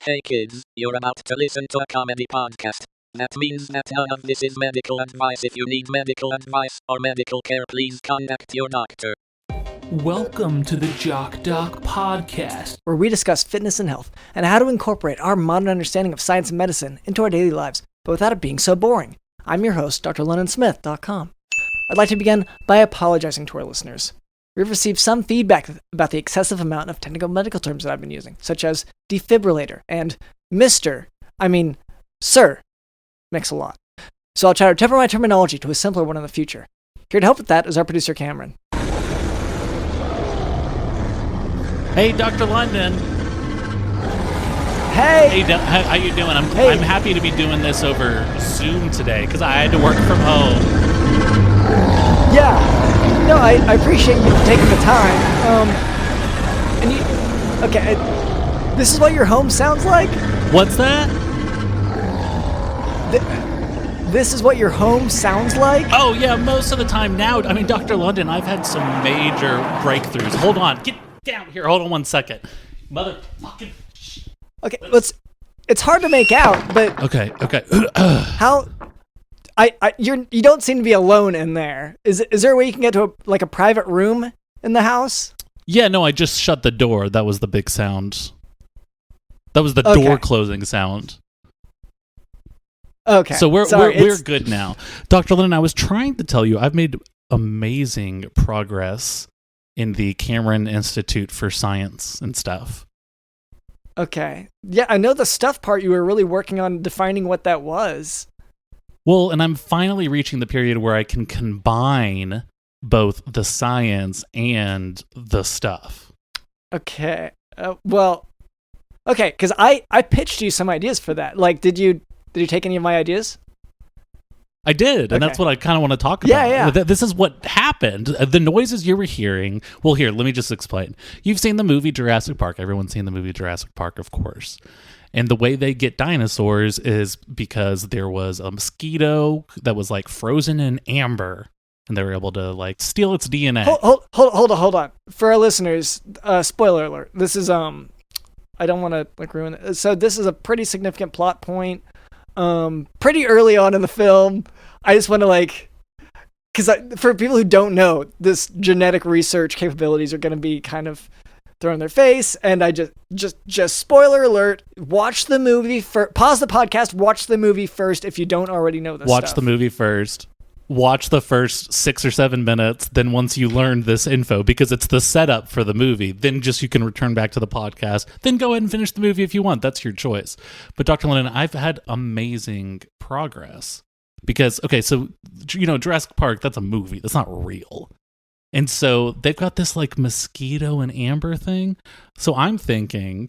Hey kids, you're about to listen to a comedy podcast. That means that none of this is medical advice. If you need medical advice or medical care, please contact your doctor. Welcome to the Jock Doc podcast, where we discuss fitness and health and how to incorporate our modern understanding of science and medicine into our daily lives, but without it being so boring. I'm your host, drlennonsmith.com. I'd like to begin by apologizing to our listeners. We've received some feedback about the excessive amount of technical medical terms that I've been using, such as defibrillator and Sir. Mix a lot. So I'll try to temper my terminology to a simpler one in the future. Here to help with that is our producer, Cameron. Hey, Dr. London. Hey! How you doing? I'm happy to be doing this over Zoom today because I had to work from home. Yeah. No, I appreciate you taking the time. This is what your home sounds like? What's that? This is what your home sounds like? Oh, yeah, most of the time now. I mean, Dr. London, I've had some major breakthroughs. Hold on. Get down here. Hold on 1 second. Motherfucking... Okay, it's hard to make out, but... Okay. How... you don't seem to be alone in there. Is there a way you can get to a private room in the house? Yeah, no, I just shut the door. That was the big sound. That was the door closing sound. Okay. So we're good now. Dr. Lennon, I was trying to tell you, I've made amazing progress in the Cameron Institute for Science and stuff. Okay. Yeah, I know the stuff part you were really working on defining what that was. Well, and I'm finally reaching the period where I can combine both the science and the stuff. Okay. Because I pitched you some ideas for that. Like, did you take any of my ideas? I did, and that's what I kind of want to talk about. Yeah. This is what happened. The noises you were hearing... Well, here, let me just explain. You've seen the movie Jurassic Park. Everyone's seen the movie Jurassic Park, of course. And the way they get dinosaurs is because there was a mosquito that was frozen in amber, and they were able to steal its DNA. Hold on. For our listeners, spoiler alert. This is I don't want to ruin it. So this is a pretty significant plot point. Pretty early on in the film. I just want to because for people who don't know, this genetic research capabilities are going to be kind of thrown in their face, and I just spoiler alert, watch the movie pause the podcast, watch the movie first if you don't already know this Watch the movie first. Watch the first 6 or 7 minutes, then once you learn this info, because it's the setup for the movie, then you can return back to the podcast, then go ahead and finish the movie if you want. That's your choice. But Dr. Lennon, I've had amazing progress. Because, so, Jurassic Park, that's a movie. That's not real. And so they've got this mosquito and amber thing. So I'm thinking,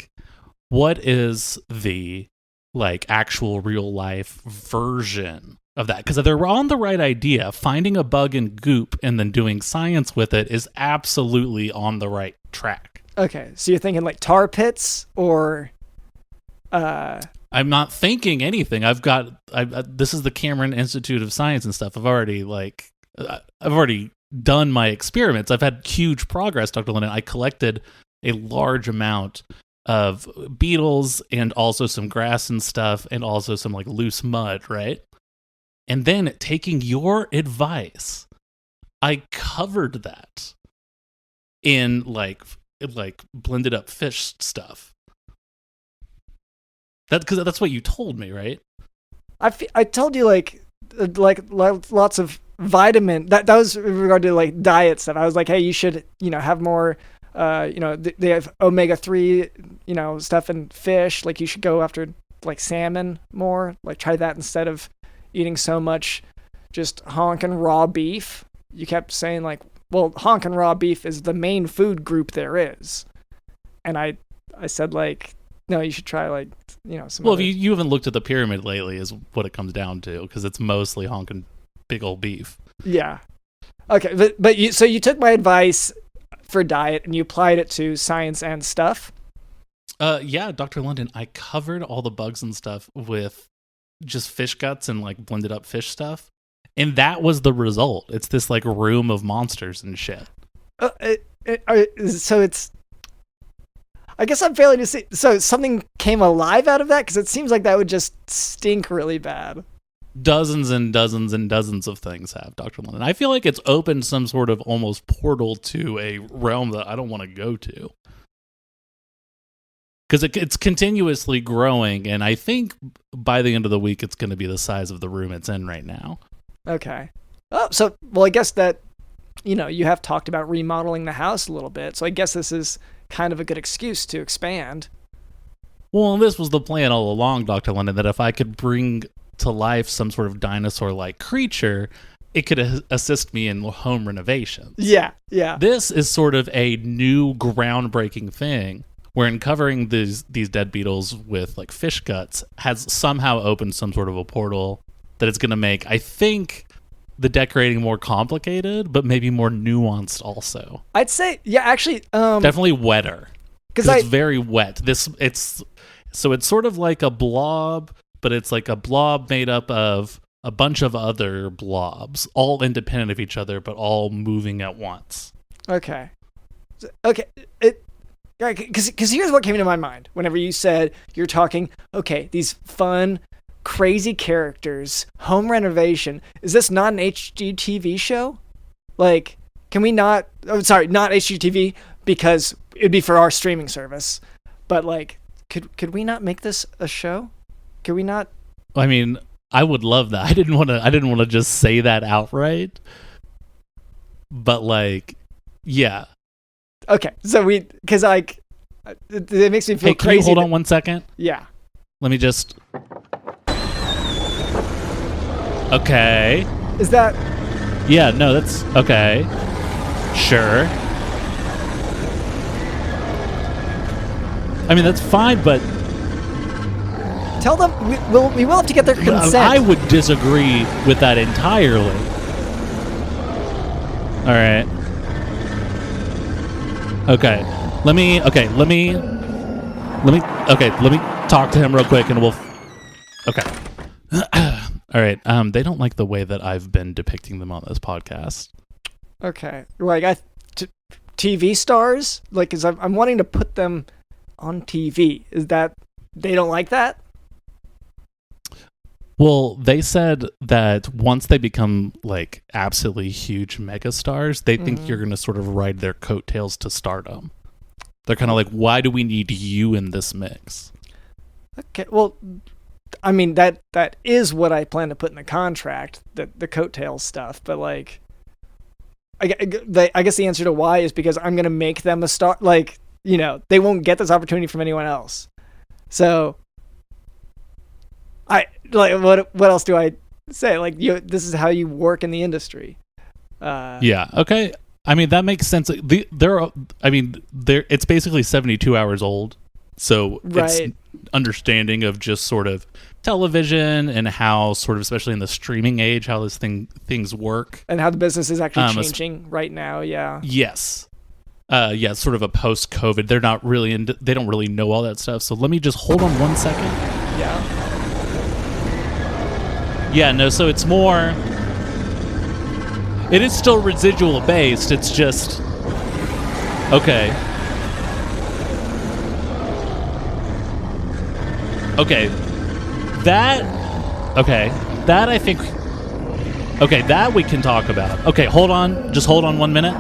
what is the actual real life version of that? Because they're on the right idea. Finding a bug in goop and then doing science with it is absolutely on the right track. Okay, so you're thinking tar pits or... I'm not thinking anything. This is the Cameron Institute of Science and stuff. I've already done my experiments. I've had huge progress, Dr. Lennon. I collected a large amount of beetles and also some grass and stuff and also some loose mud, right? And then taking your advice, I covered that in blended up fish stuff. Because that's what you told me, right? I told you lots of vitamin. That was in regard to diet stuff. I was hey, you should have more. They have omega-3 stuff in fish. You should go after salmon more. Try that instead of eating so much just honkin' raw beef. You kept saying honkin' raw beef is the main food group there is, and I said no, you should try some. Well, if you haven't looked at the pyramid lately, is what it comes down to, because it's mostly honking big old beef. Yeah. Okay, but you took my advice for diet and you applied it to science and stuff. Yeah, Dr. London, I covered all the bugs and stuff with just fish guts and blended up fish stuff, and that was the result. It's this room of monsters and shit. So it's I guess I'm failing to see. So something came alive out of that? Because it seems like that would just stink really bad. Dozens and dozens and dozens of things have, Dr. London. I feel like it's opened some sort of almost portal to a realm that I don't want to go to. Because it's continuously growing, and I think by the end of the week, it's going to be the size of the room it's in right now. Okay. Oh, so, well, I guess that, you have talked about remodeling the house a little bit, so I guess this is kind of a good excuse to expand. Well, this was the plan all along, Dr. London, that if I could bring to life some sort of dinosaur-like creature, it could assist me in home renovations. Yeah. This is sort of a new groundbreaking thing, wherein covering these dead beetles with like fish guts has somehow opened some sort of a portal that it's going to make, I think, the decorating more complicated, but maybe more nuanced also. I'd say, yeah, actually, definitely wetter, because it's very wet. It's sort of like a blob, but it's like a blob made up of a bunch of other blobs, all independent of each other, but all moving at once. Okay. Because here's what came into my mind whenever you said you're talking, okay, these fun, crazy characters, home renovation. Is this not an HGTV show? Like, can we not... Oh, sorry, not HGTV, because it'd be for our streaming service. But, like, could we not make this a show? Could we not... I mean, I would love that. I didn't want to just say that outright. But, like, yeah. Okay, so because like, it makes me feel crazy. Can you hold on 1 second? Yeah. Let me just... Okay. Is that... Yeah, no, that's... Okay. Sure. I mean, that's fine, but... Tell them we will have to get their consent. I would disagree with that entirely. All right. Okay. Let me talk to him real quick and we'll... Okay. All right. They don't like the way that I've been depicting them on this podcast. Okay. Like, TV stars? Like, cause I'm wanting to put them on TV. Is that... They don't like that? Well, they said that once they become, like, absolutely huge megastars, they think you're going to sort of ride their coattails to stardom. They're kind of like, why do we need you in this mix? Okay, well, I mean, that is what I plan to put in the contract, the coattails stuff, but, like, I guess the answer to why is because I'm going to make them a star. Like, they won't get this opportunity from anyone else. So... what else do I say? Like, this is how you work in the industry. Yeah. Okay. I mean, that makes sense. It's basically 72 hours old, so it's understanding of just sort of television and how sort of, especially in the streaming age, how things work and how the business is actually changing right now. Yeah. Yes. Yeah. Sort of a post-COVID. They're not really they don't really know all that stuff. So let me just hold on 1 second. Yeah. Yeah, no, so it's more... It is still residual based, it's just... Okay. Okay. That I think... Okay, that we can talk about. Okay, hold on. Just hold on 1 minute.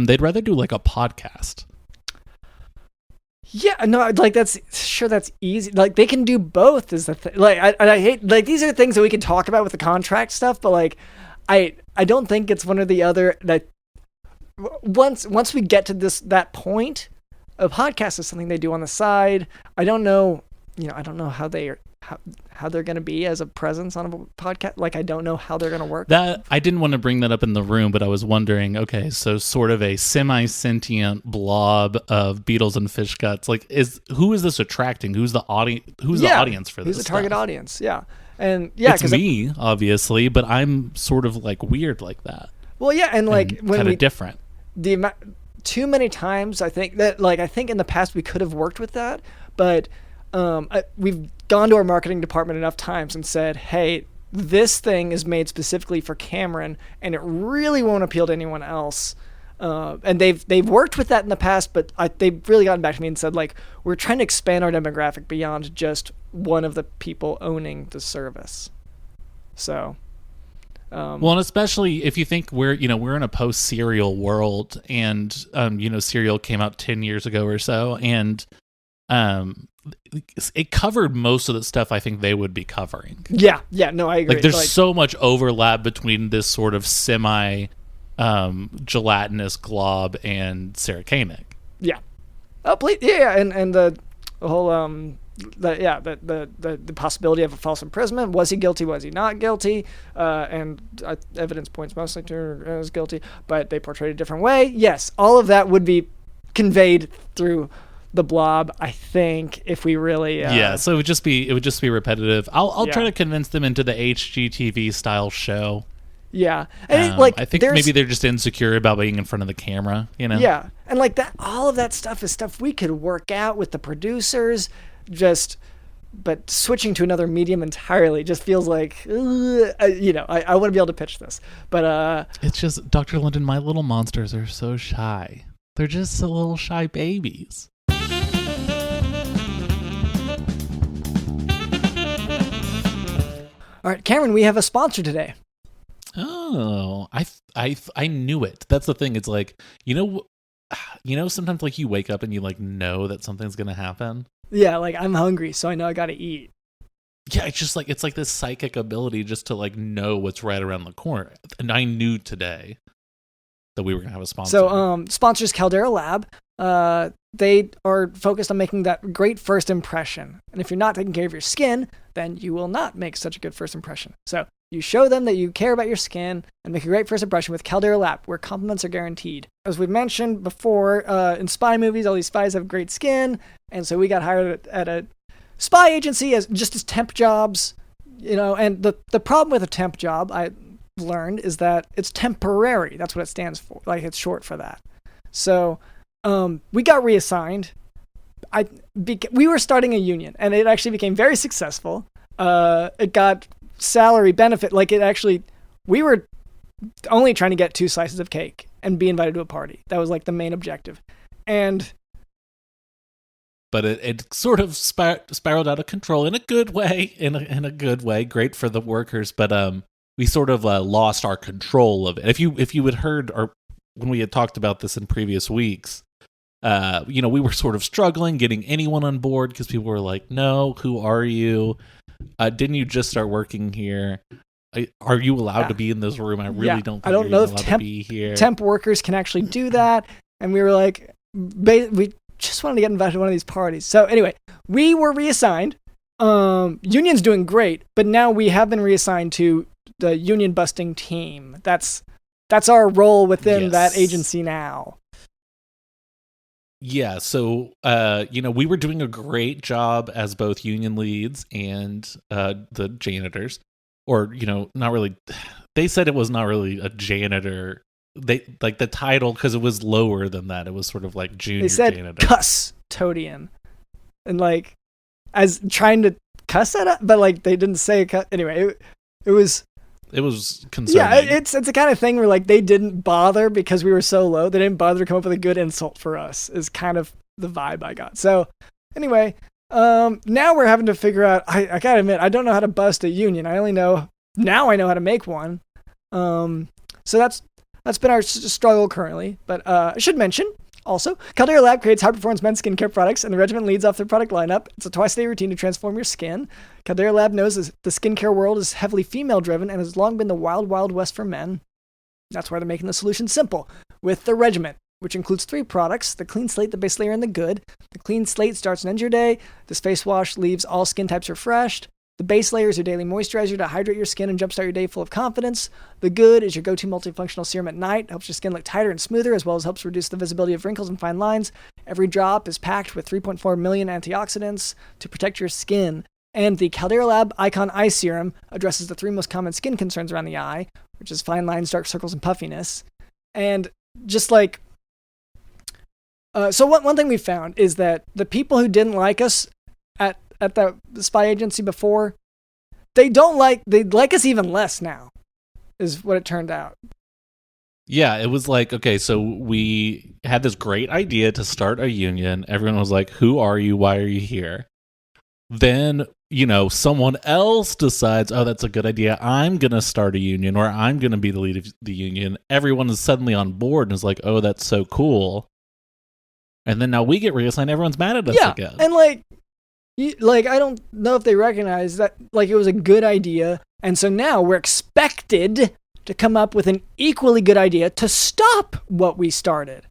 They'd rather do like a podcast. Yeah, no, like that's easy. Like they can do both is the thing. Like I hate, like these are things that we can talk about with the contract stuff, but like I don't think it's one or the other. That once we get to that point, a podcast is something they do on the side. I don't know how they're going to be as a presence on a podcast. Like, I don't know how they're going to work. That I didn't want to bring that up in the room, but I was wondering, okay, so sort of a semi-sentient blob of beetles and fish guts. Like, who is this attracting? Who's the audience? Who's the audience for this? Who's the target audience? Yeah. And it's me, obviously, but I'm sort of like weird like that. Well, yeah. And like, when kind of different. Too many times, I think in the past we could have worked with that, but we've gone to our marketing department enough times and said, hey, this thing is made specifically for Cameron, and it really won't appeal to anyone else. And they've worked with that in the past, but they've really gotten back to me and said, like, we're trying to expand our demographic beyond just one of the people owning the service. So, well, and especially if you think we're in a post-serial world, and Serial came out 10 years ago or so, and it covered most of the stuff I think they would be covering. Yeah, no, I agree. Like, there's so much overlap between this sort of semi gelatinous glob and Sarah Koenig. Yeah. Oh, please, yeah, and the whole the possibility of a false imprisonment. Was he guilty? Was he not guilty? And evidence points mostly to as guilty, but they portrayed it a different way. Yes, all of that would be conveyed through the Blob, I think, if we really so it would just be repetitive. I'll try to convince them into the HGTV style show. Yeah, and I think maybe they're just insecure about being in front of the camera, Yeah, and like that, all of that stuff is stuff we could work out with the producers. But switching to another medium entirely just feels like, I want to be able to pitch this, but it's just, Dr. London, my little monsters are so shy. They're just so little shy babies. All right, Cameron, we have a sponsor today. Oh, I knew it. That's the thing. It's like, sometimes like you wake up and you like know that something's going to happen. Yeah, like I'm hungry, so I know I got to eat. Yeah, it's just like, it's like this psychic ability just to like know what's right around the corner. And I knew today that we were going to have a sponsor. So, sponsors Caldera Lab. They are focused on making that great first impression. And if you're not taking care of your skin, then you will not make such a good first impression. So you show them that you care about your skin and make a great first impression with Caldera Lab, where compliments are guaranteed. As we've mentioned before, in spy movies, all these spies have great skin. And so we got hired at a spy agency as temp jobs, and the problem with a temp job, I learned, is that it's temporary. That's what it stands for. Like, it's short for that. So we got reassigned. We were starting a union, and it actually became very successful. It got salary benefit. Like, we were only trying to get 2 slices of cake and be invited to a party. That was like the main objective. But it sort of spiraled out of control in a good way, in a good way, great for the workers. But we sort of lost our control of it. If you had heard, or when we had talked about this in previous weeks, we were sort of struggling getting anyone on board because people were like, "No, who are you? Didn't you just start working here? Are you allowed to be in this room? I really don't. Think I don't know if temp workers can actually do that." And we were like, we just wanted to get invited to one of these parties. So anyway, we were reassigned. Union's doing great, but now we have been reassigned to the union busting team. That's our role within that agency now. Yeah, so we were doing a great job as both union leads and the janitors, or not really. They said it was not really a janitor. They like the title because it was lower than that. It was sort of like junior. They said janitor. Custodian, and like as trying to cuss at it, but like they didn't say anyway. It was concerning. Yeah, it's the kind of thing where like they didn't bother because we were so low. They didn't bother to come up with a good insult for us. Is kind of the vibe I got. So anyway, now we're having to figure out. I gotta admit, I don't know how to bust a union. I know how to make one. So that's been our struggle currently. But I should mention also, Caldera Lab creates high-performance men's skincare products, and the regiment leads off their product lineup. It's a twice-a-day routine to transform your skin. Caldera Lab knows the skincare world is heavily female-driven and has long been the wild, wild west for men. That's why they're making the solution simple. With the regiment, which includes 3 products: the Clean Slate, the Base Layer, and the Good. The Clean Slate starts and ends your day. This face wash leaves all skin types refreshed. The Base Layer is your daily moisturizer to hydrate your skin and jumpstart your day full of confidence. The Good is your go-to multifunctional serum at night. Helps your skin look tighter and smoother, as well as helps reduce the visibility of wrinkles and fine lines. Every drop is packed with 3.4 million antioxidants to protect your skin. And the Caldera Lab Icon Eye Serum addresses the 3 most common skin concerns around the eye, which is fine lines, dark circles, and puffiness. And just like... so one thing we found is that the people who didn't like us at the spy agency before, they like us even less now, is what it turned out. Yeah, it was like, okay, so we had this great idea to start a union. Everyone was like, who are you? Why are you here? Then, someone else decides, oh, that's a good idea. I'm going to start a union, or I'm going to be the lead of the union. Everyone is suddenly on board and is like, oh, that's so cool. And then now we get reassigned. Everyone's mad at us again. And I don't know if they recognize that it was a good idea. And so now we're expected to come up with an equally good idea to stop what we started.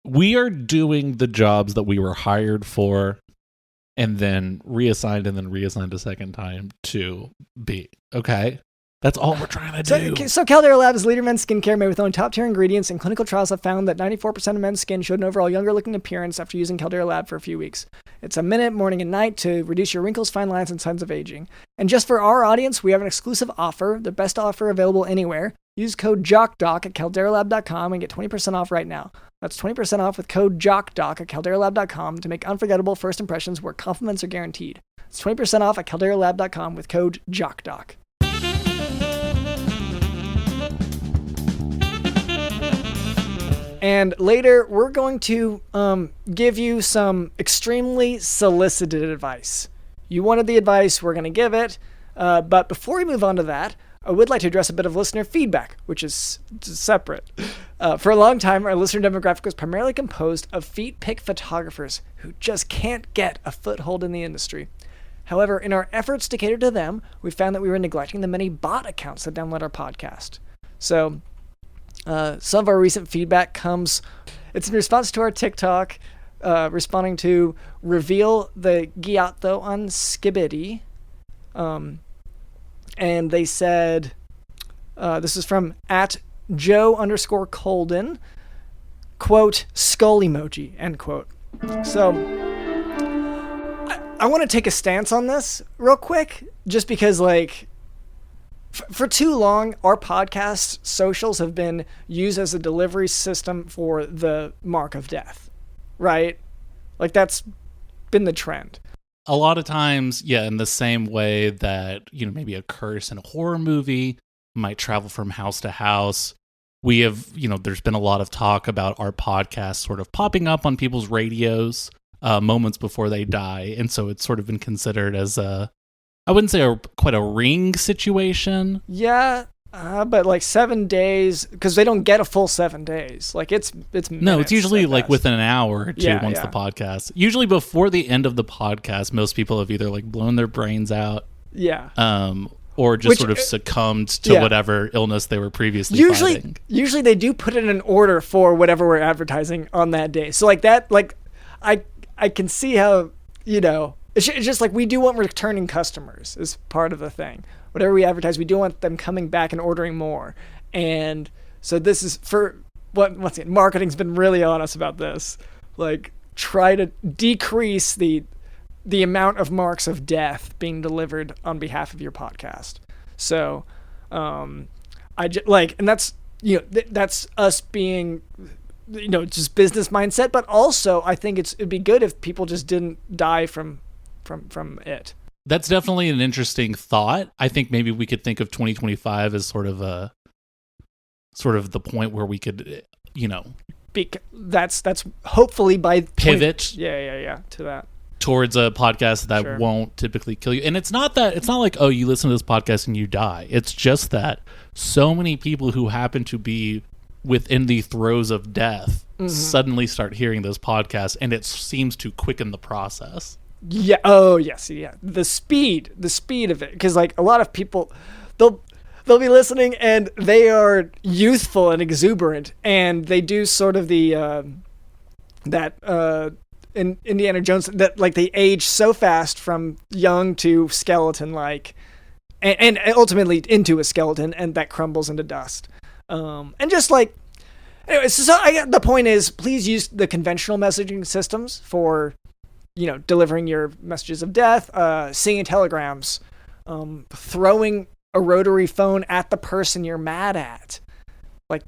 We are doing the jobs that we were hired for, and then reassigned a second time to be. Okay? That's all we're trying to do. So Caldera Labs leader men's skincare made with only top-tier ingredients, and clinical trials have found that 94% of men's skin showed an overall younger-looking appearance after using Caldera Lab for a few weeks. It's a minute, morning and night, to reduce your wrinkles, fine lines, and signs of aging. And just for our audience, we have an exclusive offer, the best offer available anywhere. Use code JOCKDOC at calderalab.com and get 20% off right now. That's 20% off with code JOCKDOC at calderalab.com to make unforgettable first impressions where compliments are guaranteed. It's 20% off at calderalab.com with code JOCKDOC. And later, we're going to give you some extremely solicited advice. You wanted the advice, we're going to give it. But before we move on to that, I would like to address a bit of listener feedback, which is separate. For a long time, our listener demographic was primarily composed of feet pic photographers who just can't get a foothold in the industry. However, in our efforts to cater to them, we found that we were neglecting the many bot accounts that download our podcast. So, some of our recent feedback it's in response to our TikTok, responding to reveal the Giotto on Skibidi. And they said, this is from @Joe_Colden, quote, skull emoji, end quote. So I want to take a stance on this real quick, just because for too long, our podcast socials have been used as a delivery system for the mark of death, right? That's been the trend. A lot of times, in the same way that, maybe a curse in a horror movie might travel from house to house. We have, there's been a lot of talk about our podcast sort of popping up on people's radios moments before they die. And so it's sort of been considered as I wouldn't say quite a ring situation. Yeah, but 7 days, because they don't get a full 7 days. It's no, it's usually within an hour or two once the podcast. Usually before the end of the podcast, most people have either blown their brains out. Yeah. Or just sort of succumbed to whatever illness they were previously fighting. Usually they do put it in order for whatever we're advertising on that day. So I can see how, it's just we do want returning customers is part of the thing. Whatever we advertise, we do want them coming back and ordering more. And so this is once again, marketing's been really on us about this. Try to decrease the amount of marks of death being delivered on behalf of your podcast. So, and that's, that's us being, just business mindset, but also I think it'd be good if people just didn't die from it. That's definitely an interesting thought. I think maybe we could think of 2025 as sort of the point where we could, that's hopefully by pivot. To that. Towards a podcast that won't typically kill you. And it's not like, oh, you listen to this podcast and you die. It's just that so many people who happen to be within the throes of death suddenly start hearing this podcast, and it seems to quicken the process. Yeah. Oh, yes. Yeah. The speed of it. Because a lot of people, they'll be listening and they are youthful and exuberant, and they do sort of the in Indiana Jones that they age so fast from young to skeleton and ultimately into a skeleton, and that crumbles into dust. And just anyway, so the point is, please use the conventional messaging systems for delivering your messages of death, singing telegrams, throwing a rotary phone at the person you're mad at.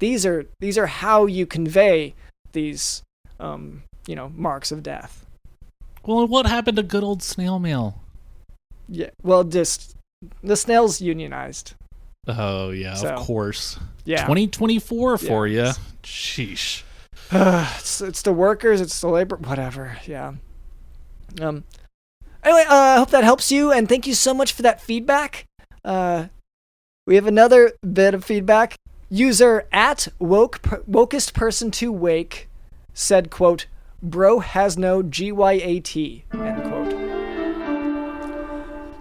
These are how you convey these marks of death. Well, what happened to good old snail mail? Yeah. Well, just the snail's unionized. Oh, yeah, So, of course. Yeah. 2024 for you. Sheesh. It's the workers, it's the labor, whatever. Yeah. Anyway, I hope that helps you, and thank you so much for that feedback. We have another bit of feedback. User at wokest person to wake said, quote, "Bro has no GYAT," end quote.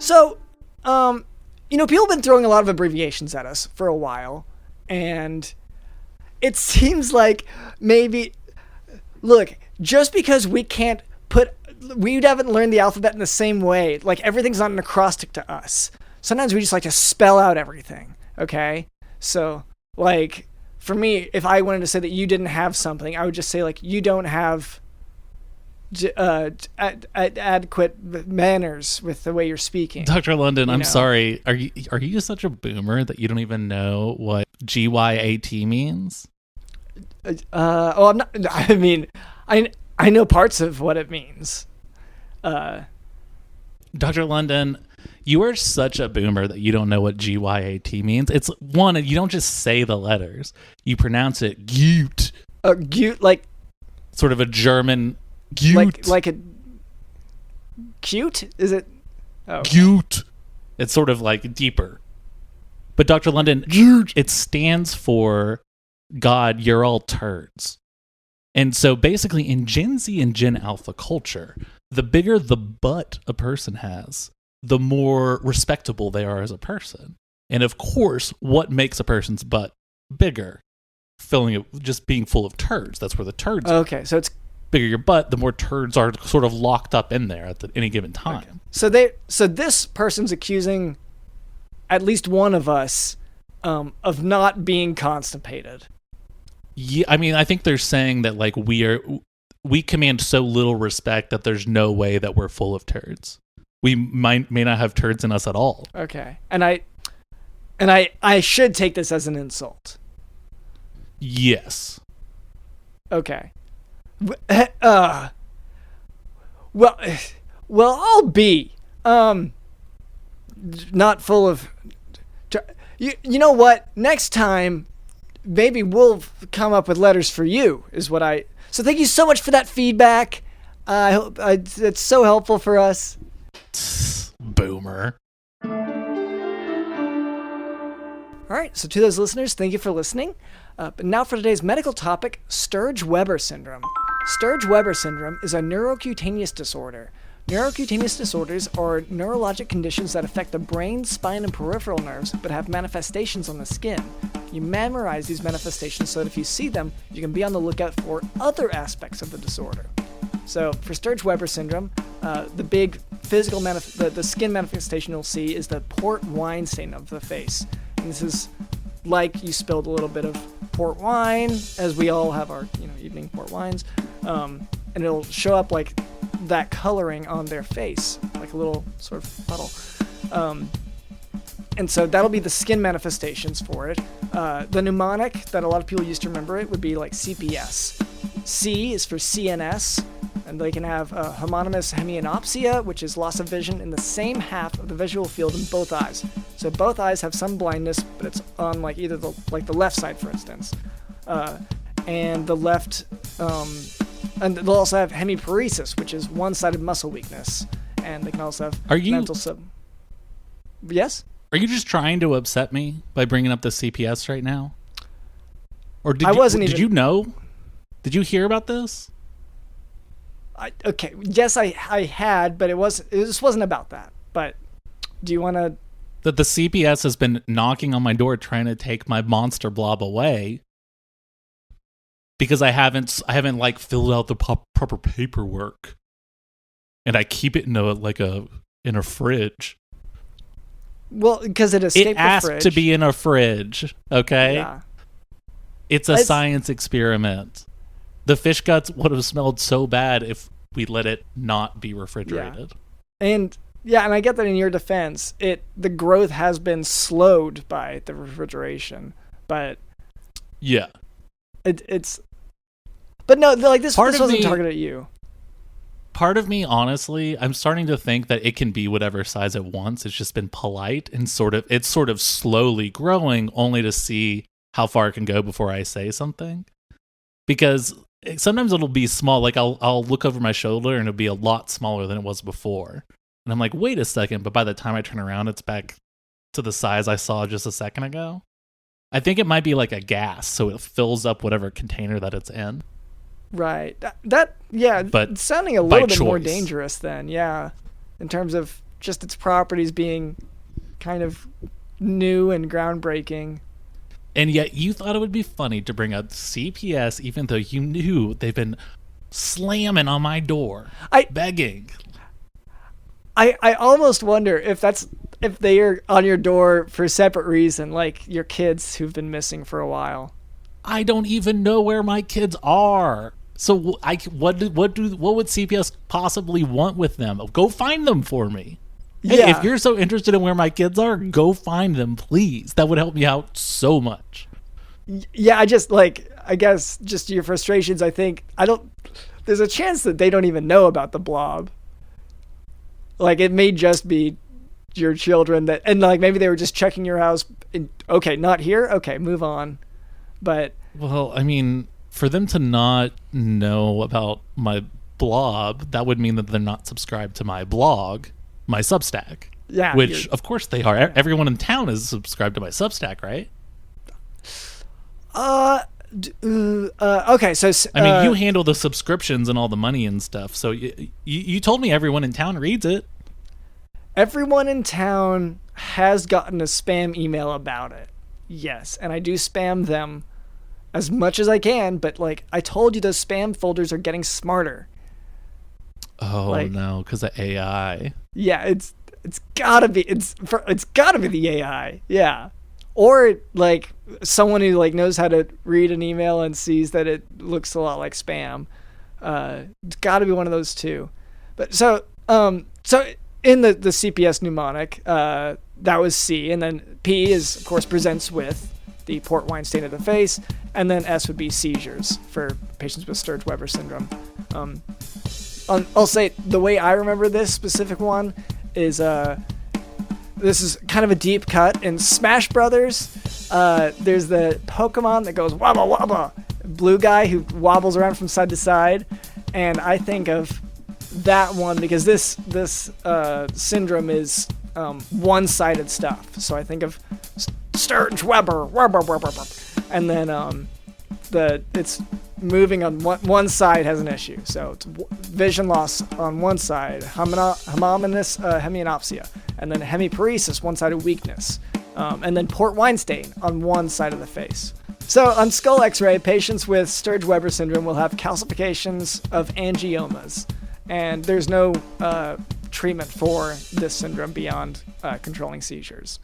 So, people have been throwing a lot of abbreviations at us for a while, and it seems like maybe, look, just because we haven't learned the alphabet in the same way, like everything's not an acrostic to us. Sometimes we just like to spell out everything, okay? So, like, for me, if I wanted to say that you didn't have something, I would just say, like, you don't have adequate manners with the way you're speaking. Dr. London, I'm sorry. Are you such a boomer that you don't even know what GYAT means? I'm not. I mean, I know parts of what it means. Dr. London, you are such a boomer that you don't know what GYAT means. It's one, you don't just say the letters. You pronounce it Gute. Gute, like sort of a German Gute. Like a cute? Is it? Oh. Gute. It's sort of like deeper. But Dr. London, Gute, it stands for God, you're all turds. And so basically in Gen Z and Gen Alpha culture, the bigger the butt a person has, the more respectable they are as a person. And of course, what makes a person's butt bigger? Filling it, just being full of turds. That's where the turds are. Okay, so it's bigger your butt, the more turds are sort of locked up in there at any given time. Okay. So this person's accusing at least one of us of not being constipated. Yeah, I mean, I think they're saying that like we command so little respect that there's no way that we're full of turds. We may not have turds in us at all. Okay, and I should take this as an insult. Yes. Okay. Well, I'll be not full of. You know what? Next time, maybe we'll come up with letters for you. So thank you so much for that feedback. I hope it's so helpful for us. Boomer. All right, so to those listeners, thank you for listening. But now for today's medical topic, Sturge-Weber Syndrome. Sturge-Weber Syndrome is a neurocutaneous disorder. Neurocutaneous disorders are neurologic conditions that affect the brain, spine, and peripheral nerves, but have manifestations on the skin. You memorize these manifestations so that if you see them, you can be on the lookout for other aspects of the disorder. So for Sturge-Weber Syndrome, the big physical the skin manifestation you'll see is the port wine stain of the face. And this is like you spilled a little bit of port wine, as we all have our evening port wines, and it'll show up like that coloring on their face, like a little sort of puddle. And so that'll be the skin manifestations for it. The mnemonic that a lot of people use to remember it would be like CPS. C is for CNS, and they can have homonymous hemianopsia, which is loss of vision in the same half of the visual field in both eyes. So both eyes have some blindness, but it's on like either the left side, for instance, and the left. And they'll also have hemiparesis, which is one-sided muscle weakness, and they can also have mental Yes? Are you just trying to upset me by bringing up the CPS right now? Or did you know? Did you hear about this? Okay. Yes, I had, but it just wasn't about that. But do you want to? That the CPS has been knocking on my door trying to take my monster blob away because I haven't like filled out the proper paperwork, and I keep it in a fridge. Well, because it escaped the fridge. It asked to be in a fridge. Okay. Yeah. It's a science experiment. The fish guts would have smelled so bad if we let it not be refrigerated. Yeah. And I get that in your defense, the growth has been slowed by the refrigeration, but yeah, it's. But no, like this wasn't targeted at you. part of me, honestly, I'm starting to think that it can be whatever size it wants. It's just been polite and it's sort of slowly growing, only to see how far it can go before I say something. Because sometimes it'll be small. Like I'll look over my shoulder and it'll be a lot smaller than it was before. And I'm like, wait a second. But by the time I turn around, it's back to the size I saw just a second ago. I think it might be like a gas, so it fills up whatever container that it's in. Right. But it's sounding a little bit more dangerous then, yeah. In terms of just its properties being kind of new and groundbreaking. And yet you thought it would be funny to bring up CPS even though you knew they've been slamming on my door, begging. I almost wonder if they are on your door for a separate reason, like your kids who've been missing for a while. I don't even know where my kids are. So what would CPS possibly want with them? Go find them for me. Hey, if you're so interested in where my kids are, go find them, please. That would help me out so much. Yeah, I guess just your frustrations, there's a chance that they don't even know about the blob. Like, it may just be your children and like maybe they were just checking your house and, okay, not here? Okay, move on. But well, I mean, for them to not know about my blob, that would mean that they're not subscribed to my blog, my Substack. Yeah. Which, of course, they are. Everyone in town is subscribed to my Substack, right? Okay, so... I mean, you handle the subscriptions and all the money and stuff, so you told me everyone in town reads it. Everyone in town has gotten a spam email about it. Yes, and I do spam them as much as I can, but like I told you, those spam folders are getting smarter. Oh no, because of AI. Yeah, it's gotta be the AI. Yeah, or like someone who like knows how to read an email and sees that it looks a lot like spam. It's got to be one of those two. But so in the CPS mnemonic, that was C, and then P is of course presents with the port wine stain of the face, and then S would be seizures for patients with Sturge-Weber syndrome. I'll say the way I remember this specific one is this is kind of a deep cut. In Smash Brothers, there's the Pokemon that goes wabba wabba, blue guy who wobbles around from side to side, and I think of that one because this syndrome is one-sided stuff. So I think of Sturge-Weber, and then it's moving on one side has an issue. So it's vision loss on one side, homominous hemianopsia, and then hemiparesis, one-sided weakness, and then port wine stain on one side of the face. So on skull x-ray, patients with Sturge-Weber syndrome will have calcifications of angiomas, and there's no treatment for this syndrome beyond controlling seizures.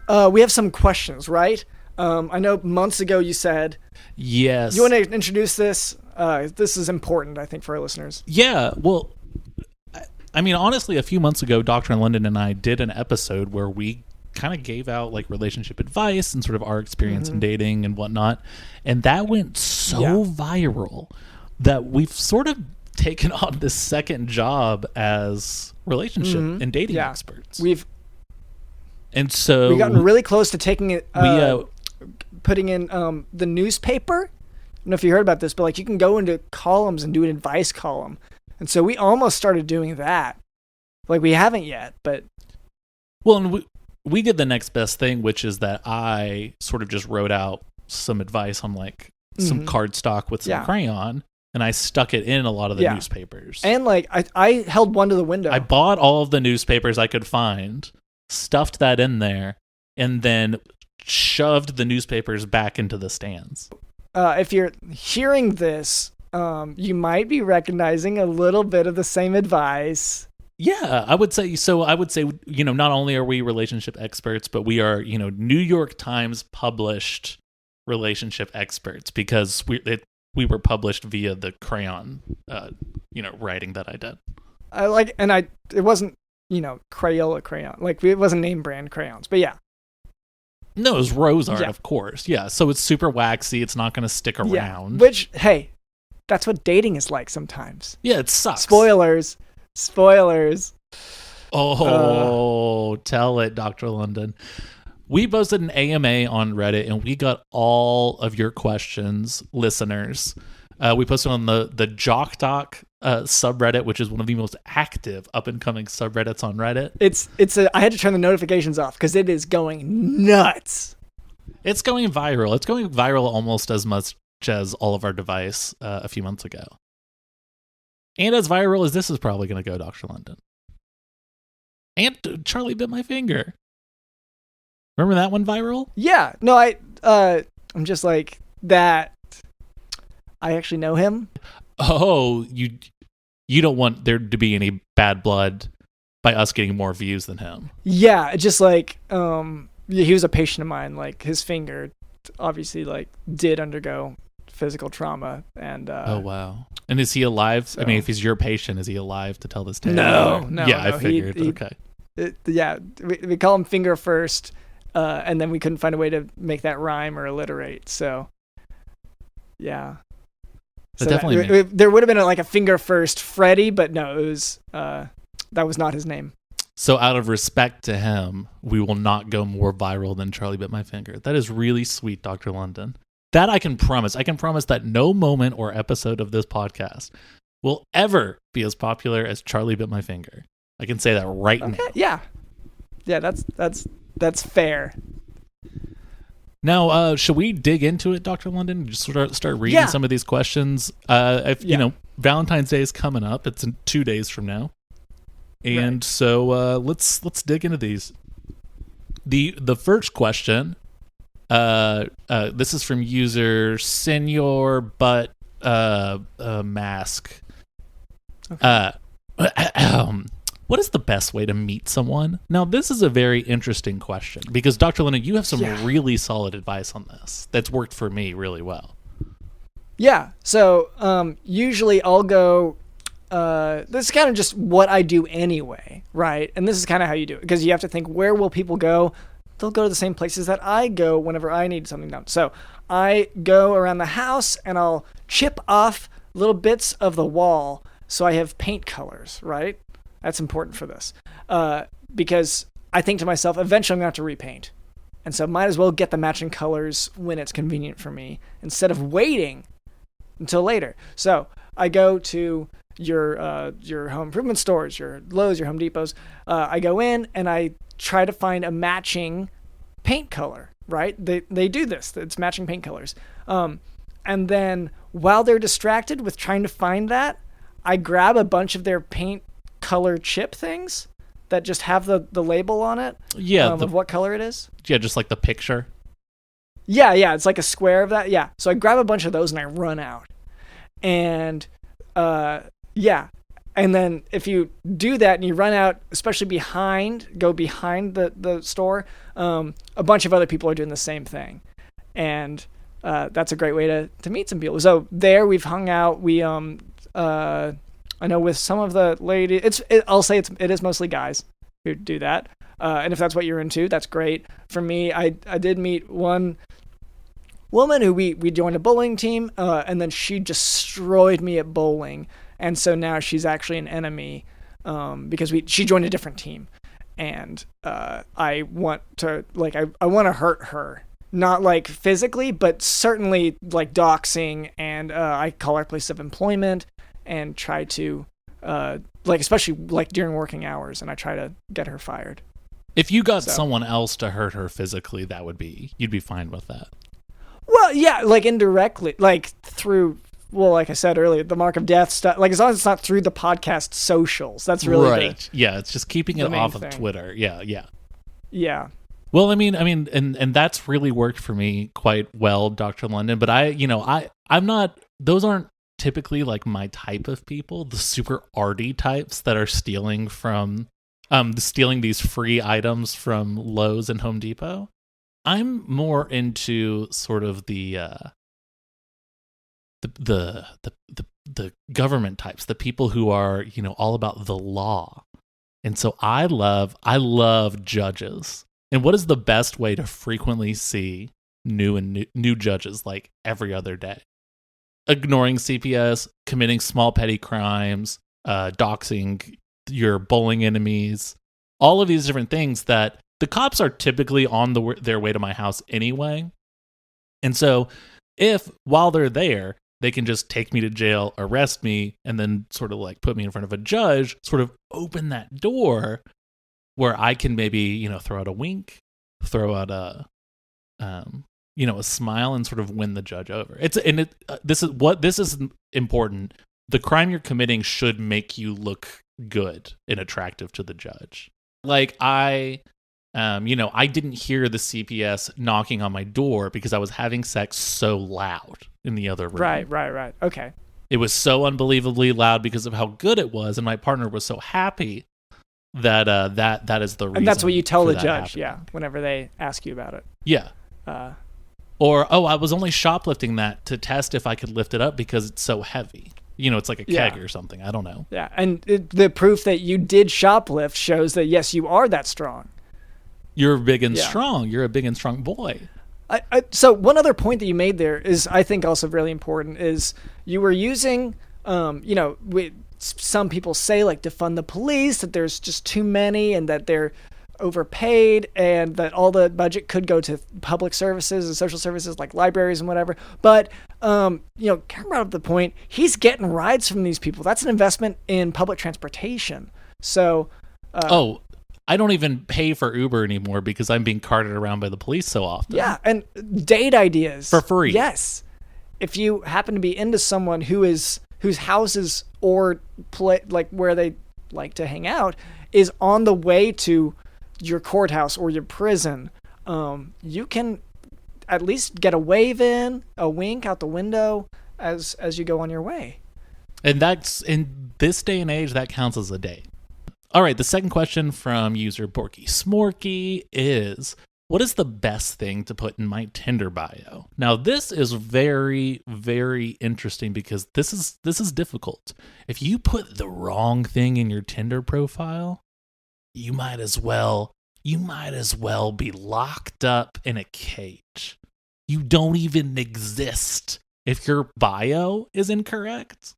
We have some questions, right? I know months ago you said... Yes. You want to introduce this? This is important, I think, for our listeners. Yeah, well, I mean, honestly, a few months ago, Dr. London and I did an episode where we kind of gave out like relationship advice and sort of our experience in dating and whatnot. And that went so viral that we've sort of taken on this second job as relationship and dating experts. We've gotten really close to taking it, putting in the newspaper. I don't know if you heard about this, but like you can go into columns and do an advice column. And so we almost started doing that. Like we haven't yet, but... Well, and we did the next best thing, which is that I sort of just wrote out some advice on like some cardstock with some crayon, and I stuck it in a lot of the newspapers. And like I held one to the window. I bought all of the newspapers I could find, stuffed that in there, and then shoved the newspapers back into the stands. If you're hearing this, you might be recognizing a little bit of the same advice. Yeah, I would say, you know, not only are we relationship experts, but we are, you know, New York Times published relationship experts because we were published via the crayon, writing that I did. It wasn't, you know, Crayola crayon. Like, it wasn't name brand crayons, but yeah. No, it was rose art, of course. Yeah, so it's super waxy. It's not going to stick around. Which, hey, That's what dating is like sometimes. Yeah, it sucks. Spoilers. Oh, tell it, Dr. London. We posted an AMA on Reddit, and we got all of your questions, listeners. We posted on the Jock subreddit, which is one of the most active up-and-coming subreddits on Reddit. I had to turn the notifications off because it is going nuts. It's going viral. It's going viral almost as much as All of Our Device a few months ago. And as viral as this is probably going to go, Dr. London. And Charlie Bit My Finger. Remember that one viral? Yeah. No, I'm just like that. I actually know him. Oh, you don't want there to be any bad blood by us getting more views than him. Yeah, just like he was a patient of mine. Like his finger, obviously, like did undergo physical trauma, and oh wow. And is he alive? So, I mean, if he's your patient, is he alive to tell this tale? No. Yeah, I figured. Okay. We call him Finger First, and then we couldn't find a way to make that rhyme or alliterate. So, yeah. So definitely there would have been like a Finger First Freddy, but no, it was that was not his name. So out of respect to him, we will not go more viral than Charlie Bit My Finger. That is really sweet, Dr. London. That I can promise. I can promise that no moment or episode of this podcast will ever be as popular as Charlie Bit My Finger. I can say that right now. Yeah. Yeah, that's fair. Now, should we dig into it, Dr. London? Just start reading some of these questions. You know, Valentine's Day is coming up. It's in 2 days from now. And so let's dig into these. The first question, this is from user Senior Butt Mask. Okay. What is the best way to meet someone? Now, this is a very interesting question because, Dr. London, you have some really solid advice on this that's worked for me really well. Yeah. So usually I'll go, this is kind of just what I do anyway, right? And this is kind of how you do it because you have to think, where will people go? They'll go to the same places that I go whenever I need something done. So I go around the house and I'll chip off little bits of the wall so I have paint colors, right? That's important for this because I think to myself, eventually I'm going to have to repaint. And so might as well get the matching colors when it's convenient for me instead of waiting until later. So I go to your home improvement stores, your Lowe's, your Home Depots. I go in and I try to find a matching paint color, right? They do this. It's matching paint colors. And then while they're distracted with trying to find that, I grab a bunch of their paint color chip things that just have the label on it of what color it is. Yeah, just like the picture. Yeah, it's like a square of that. Yeah, so I grab a bunch of those and I run out. And and then if you do that and you run out, especially go behind the store, a bunch of other people are doing the same thing. And that's a great way to meet some people. So there we've hung out. We I know with some of the ladies, I'll say it is mostly guys who do that. And if that's what you're into, that's great. For me, I did meet one woman who we joined a bowling team, and then she destroyed me at bowling. And so now she's actually an enemy because she joined a different team. And I want to I want to hurt her. Not like physically, but certainly like doxing, and I call our place of employment and try to especially like during working hours, and I try to get her fired. If you got someone else to hurt her physically, you'd be fine with that. Well, yeah, like indirectly, like through, like I said earlier, the mark of death stuff. Like as long as it's not through the podcast socials, that's really right. Yeah, it's just keeping it off of Twitter. Yeah. Well, I mean, and that's really worked for me quite well, Dr. London. But I'm not. Those aren't typically like my type of people. The super arty types that are stealing these free items from Lowe's and Home Depot. I'm more into sort of the government types, the people who are all about the law, and so I love judges. And what is the best way to frequently see new judges like every other day? ignoring CPS, committing small petty crimes, doxing your bowling enemies, all of these different things that the cops are typically on their way to my house anyway. And so if while they're there, they can just take me to jail, arrest me, and then sort of like put me in front of a judge, sort of open that door where I can maybe, throw out a wink, throw out a smile, and sort of win the judge over. This is important. The crime you're committing should make you look good and attractive to the judge. Like I didn't hear the CPS knocking on my door because I was having sex so loud in the other room. Right. Okay. It was so unbelievably loud because of how good it was, and my partner was so happy that that is the reason. And that's what you tell the judge, happening. whenever they ask you about it. Yeah. Or, I was only shoplifting that to test if I could lift it up because it's so heavy. It's like a keg or something. I don't know. Yeah, and the proof that you did shoplift shows that, yes, you are that strong. You're big and strong. You're a big and strong boy. So one other point that you made there is, I think, also really important, is you were using, some people say, like, defund the police, that there's just too many and that they're overpaid and that all the budget could go to public services and social services like libraries and whatever. But, Karen brought up the point, he's getting rides from these people. That's an investment in public transportation. So... I don't even pay for Uber anymore because I'm being carted around by the police so often. Yeah, and date ideas. For free. Yes. If you happen to be into someone whose houses or where they like to hang out is on the way to your courthouse or your prison, you can at least get a wave in, a wink out the window as you go on your way. And that's, in this day and age, that counts as a date. All right, the second question from user Borky Smorky is, what is the best thing to put in my Tinder bio? Now, this is very, very interesting because this is difficult. If you put the wrong thing in your Tinder profile, you might as well be locked up in a cage. You don't even exist if your bio is incorrect.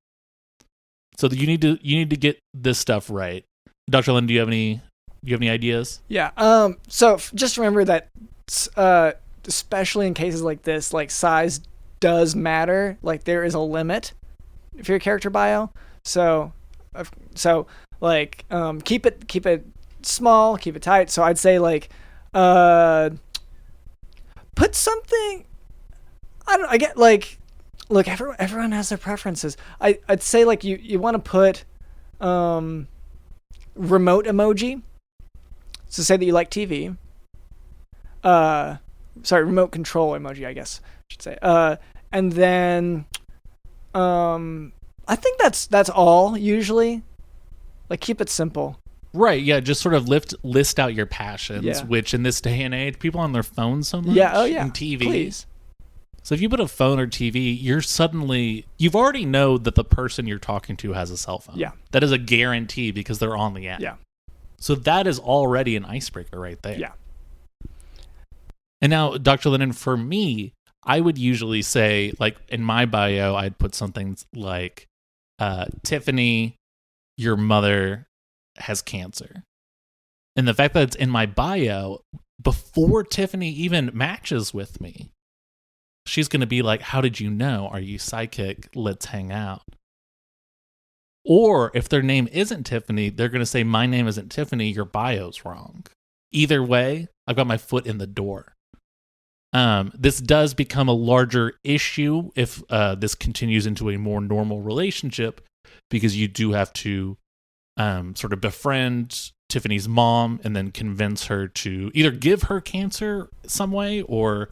So you need to get this stuff right. Dr. Lynn, do you have any ideas? Yeah. So just remember that, especially in cases like this, like, size does matter. Like, there is a limit for your character bio. So keep it small, keep it tight. So I'd say, like, put something. I get, like, look, everyone has their preferences. I'd say, like, you want to put remote emoji, so say that you like TV. Remote control emoji, I guess I should say. And then I think that's all usually. Like, keep it simple. Right, yeah, just sort of list out your passions, which in this day and age, people on their phones so much. Yeah, oh yeah. And TV. Please. So if you put a phone or TV, you've already know that the person you're talking to has a cell phone. Yeah. That is a guarantee because they're on the app. Yeah. So that is already an icebreaker right there. Yeah. And now, Dr. Lennon, for me, I would usually say, like, in my bio, I'd put something like, Tiffany, your mother has cancer. And the fact that it's in my bio, before Tiffany even matches with me, she's going to be like, how did you know? Are you psychic? Let's hang out. Or if their name isn't Tiffany, they're going to say, my name isn't Tiffany, your bio's wrong. Either way, I've got my foot in the door. This does become a larger issue if this continues into a more normal relationship, because you do have to sort of befriend Tiffany's mom and then convince her to either give her cancer some way or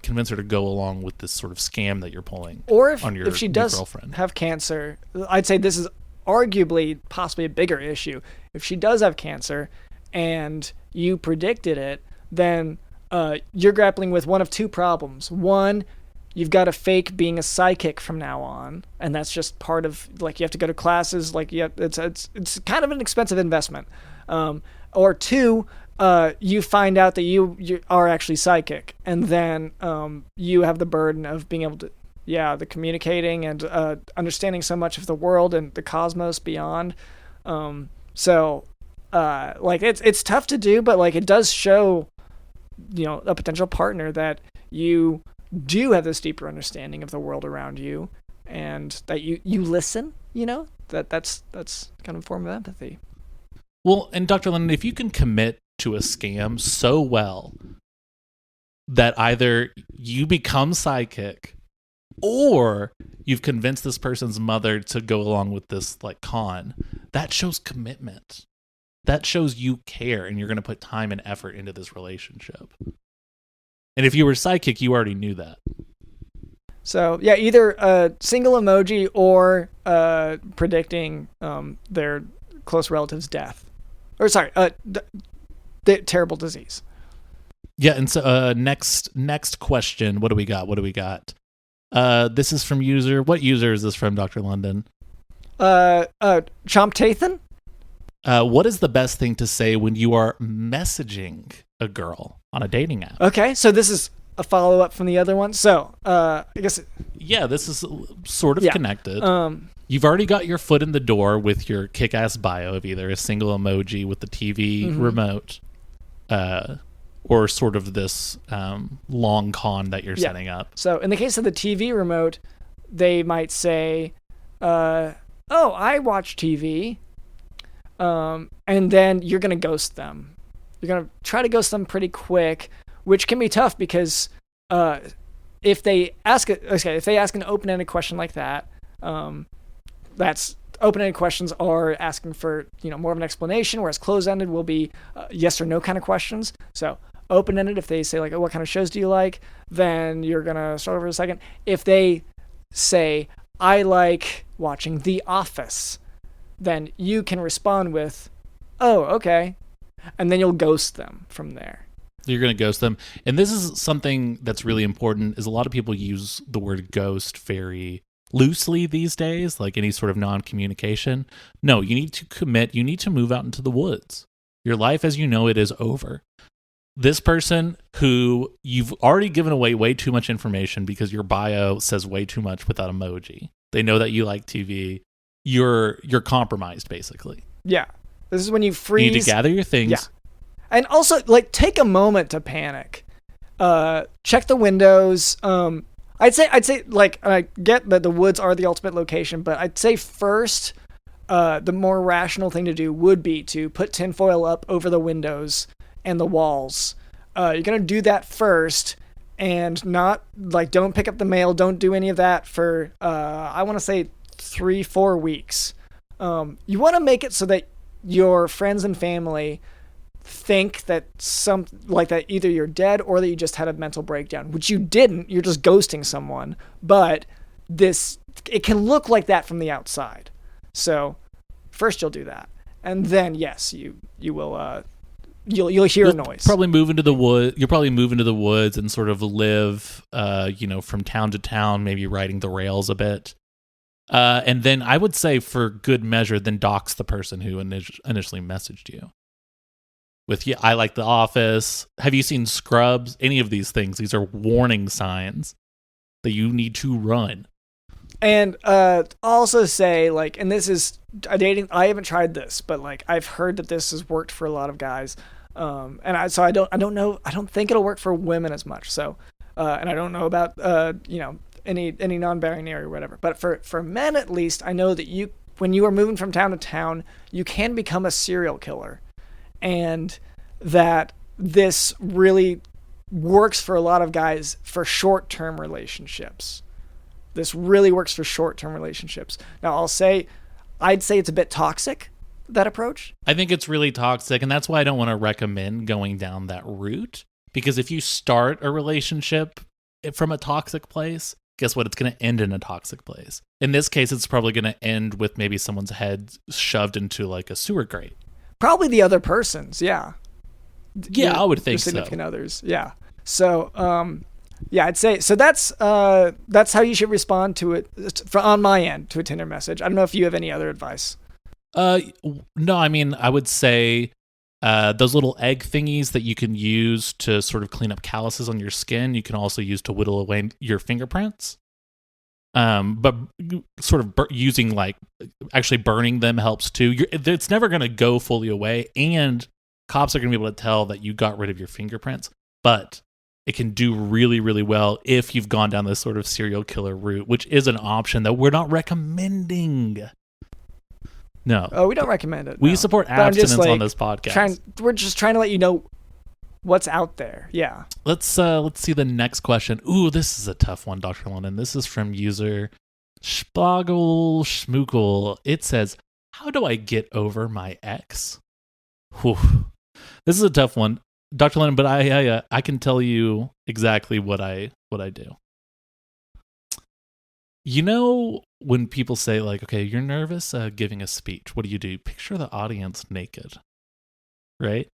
convince her to go along with this sort of scam that you're pulling. Or if she does girlfriend. Have cancer, I'd say this is arguably possibly a bigger issue. If she does have cancer and you predicted it, then you're grappling with one of two problems. One, you've got to fake being a psychic from now on, and that's just part of, like, you have to go to classes. Like, it's kind of an expensive investment. Or two, you find out that you are actually psychic, and then you have the burden of being able to the communicating and understanding so much of the world and the cosmos beyond. So like it's tough to do, but like it does show, a potential partner that you do have this deeper understanding of the world around you, and that you listen. That's kind of a form of empathy. Well, and Dr. Lennon, if you can commit to a scam so well that either you become sidekick or you've convinced this person's mother to go along with this like con, that shows commitment. That shows you care and you're going to put time and effort into this relationship. And if you were sidekick, you already knew that. So yeah, either a single emoji or predicting their close relative's death. Or sorry, the terrible disease. Yeah, and so next question. What do we got? This is from user. What user is this from, Dr. London? Chomptathan? What is the best thing to say when you are messaging a girl on a dating app? Okay, so this is a follow-up from the other one. So, I guess... Yeah, this is sort of connected. You've already got your foot in the door with your kick-ass bio of either a single emoji with the TV remote, or sort of this long con that you're setting up. So in the case of the TV remote, they might say, oh, I watch TV. And then you're going to ghost them. You're going to try to ghost them pretty quick, which can be tough because if they ask an open-ended question like that, that's open-ended questions are asking for more of an explanation, whereas closed-ended will be yes or no kind of questions. So open-ended, if they say like, oh, what kind of shows do you like, then you're gonna start over a second. If they say, I like watching The Office, then you can respond with, oh, okay, and then you'll ghost them from there. You're going to ghost them. And this is something that's really important, is a lot of people use the word ghost very loosely these days, like any sort of non-communication. No, you need to commit. You need to move out into the woods. Your life as you know it is over. This person who you've already given away way too much information because your bio says way too much without emoji. They know that you like TV. You're compromised, basically. Yeah. This is when you freeze. You need to gather your things. Yeah. And also, like, take a moment to panic. Check the windows. I'd say, like, I get that the woods are the ultimate location, but I'd say first, the more rational thing to do would be to put tinfoil up over the windows and the walls. You're going to do that first, and not, like, don't pick up the mail, don't do any of that for, I want to say 3-4 weeks. You want to make it so that your friends and family think that that either you're dead or that you just had a mental breakdown, which you didn't. You're just ghosting someone, but it can look like that from the outside. So first you'll do that, and then yes, you will you'll hear a noise. Probably move into the wood. You'll probably move into the woods and sort of live from town to town, maybe riding the rails a bit. And then I would say, for good measure, then dox the person who initially messaged you. With, yeah, I like The Office. Have you seen Scrubs? Any of these things. These are warning signs that you need to run. And also say, like, and this is a dating, I haven't tried this, but like I've heard that this has worked for a lot of guys. I don't know, I don't think it'll work for women as much. So, and I don't know about any non-binary or whatever. But for men at least, I know that when you are moving from town to town, you can become a serial killer. And that this really works for a lot of guys for short-term relationships. This really works for short-term relationships. Now, I'd say it's a bit toxic, that approach. I think it's really toxic, and that's why I don't want to recommend going down that route. Because if you start a relationship from a toxic place, guess what? It's going to end in a toxic place. In this case, it's probably going to end with maybe someone's head shoved into like a sewer grate. Probably the other person's, yeah. Yeah, I would think so. Significant others, yeah. So, I'd say so. That's how you should respond to it on my end to a Tinder message. I don't know if you have any other advice. No, I mean, I would say those little egg thingies that you can use to sort of clean up calluses on your skin, you can also use to whittle away your fingerprints. But sort of using like actually burning them helps too. It's never going to go fully away, and cops are going to be able to tell that you got rid of your fingerprints, but it can do really, really well if you've gone down this sort of serial killer route, which is an option that we're not recommending. No. Oh, we don't recommend it. We support abstinence on this podcast. We're just trying to let you know what's out there. Yeah. Let's see the next question. Ooh, this is a tough one, Dr. London. This is from user Spoggle Schmookle. It says, "How do I get over my ex?" Whew. This is a tough one, Dr. London, but I can tell you exactly what I do. You know when people say like, okay, you're nervous giving a speech, what do? Picture the audience naked, right?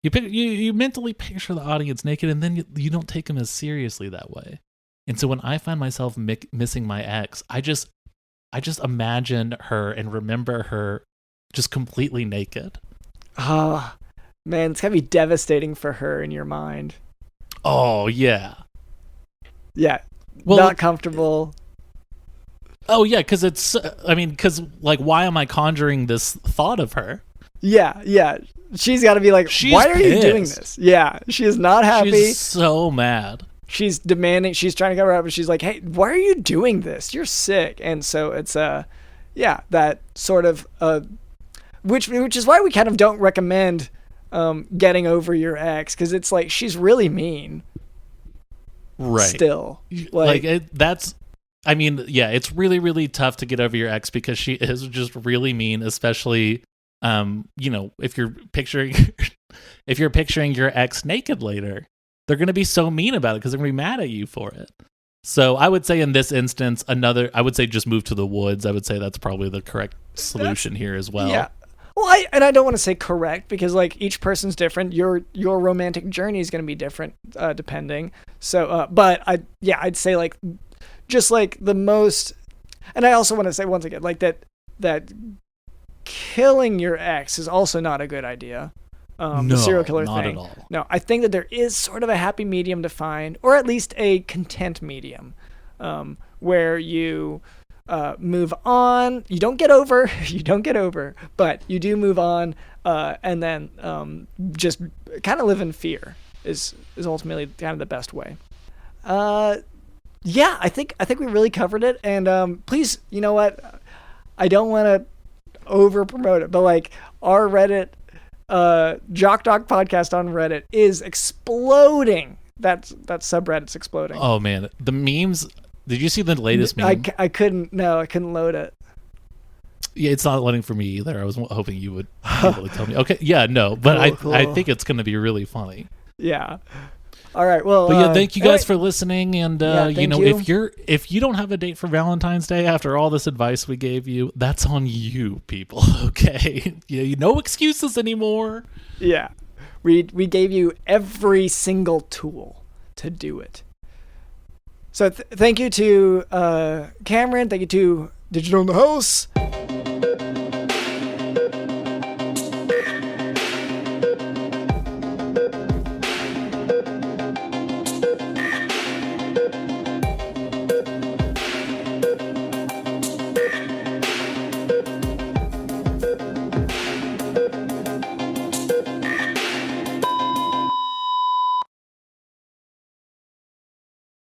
You mentally picture the audience naked, and then you don't take them as seriously that way. And so when I find myself missing my ex, I just imagine her and remember her just completely naked. Ah, man, it's gotta be devastating for her in your mind. Oh yeah, yeah. Well, not comfortable. Oh yeah, because like, why am I conjuring this thought of her? Yeah. She's got to be like, why are you doing this? Yeah, she is not happy. She's so mad. She's demanding. She's trying to cover up, but she's like, hey, why are you doing this? You're sick. And so it's that sort of which is why we kind of don't recommend getting over your ex, because it's like she's really mean. Right. Still, it's really, really tough to get over your ex because she is just really mean, especially, if you're picturing your ex naked later, they're going to be so mean about it because they're going to be mad at you for it. So I would say in this instance, I would say just move to the woods. I would say that's probably the correct solution here as well. Yeah. Well, I don't want to say correct because like each person's different. Your romantic journey is going to be different depending. So, but I'd say like, just like the most, and I also want to say once again, like that killing your ex is also not a good idea. The serial killer not thing. At all. No, I think that there is sort of a happy medium to find, or at least a content medium, where you move on. You don't get over, but you do move on, and then just kind of live in fear is ultimately kind of the best way. Yeah, I think we really covered it. And please, you know what? I don't want to over promote it, but like our Reddit, Jock podcast on Reddit is exploding. That subreddit's exploding. Oh man, the memes. Did you see the latest meme? I couldn't load it. Yeah, it's not loading for me either. I was hoping you would be able to tell me. Okay, yeah, no, but cool. I think it's going to be really funny. Yeah. All right. Well, but yeah, thank you guys for listening. And you. if you don't have a date for Valentine's Day after all this advice we gave you, that's on you, people. Okay, no excuses anymore. Yeah, we gave you every single tool to do it. So thank you to Cameron. Thank you to Digital in the House.